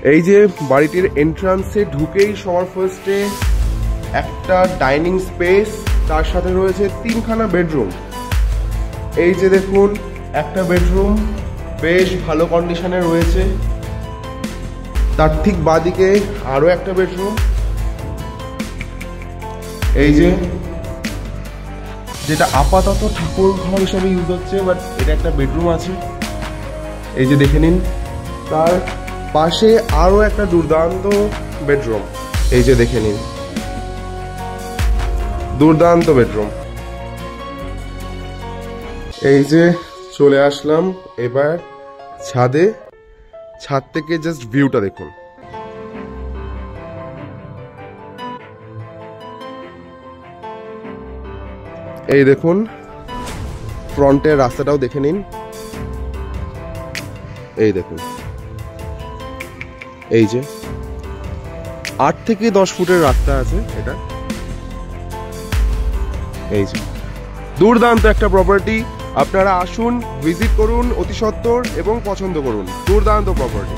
এই যে বাড়িটির এন্ট্রান্সে ঢুকেই সবার ফার্স্টে একটা ডাইনিং স্পেস, তার সাথে রয়েছে 3খানা বেডরুম। এই যে দেখুন একটা বেডরুম বেশ ভালো কন্ডিশনে রয়েছে, তার ঠিক বাঁদিকে আরো একটা বেডরুম। এই যে যেটা আপাতত ঠাকুর ঘর হিসাবে ইউজ হচ্ছে, বাট এটা একটা বেডরুম আছে, এই যে দেখে নিন। তার পাশে আরো একটা দুর্দান্ত বেডরুম, এই যে দেখে নিন, দুর্দান্ত বেডরুম। এই যে চলে আসলাম এবার ছাদে, ছাদ থেকে জাস্ট ভিউটা দেখুন। এই দেখুন ফ্রন্টের রাস্তাটাও দেখে নিন, এই দেখুন, এই যে 8 থেকে 10 ফুটের রাস্তা আছে এটা। এই যে দুর্দান্ত একটা প্রপার্টি, আপনারা আসুন, ভিজিট করুন অতি সত্বর এবং পছন্দ করুন। দুর্দান্ত প্রপার্টি।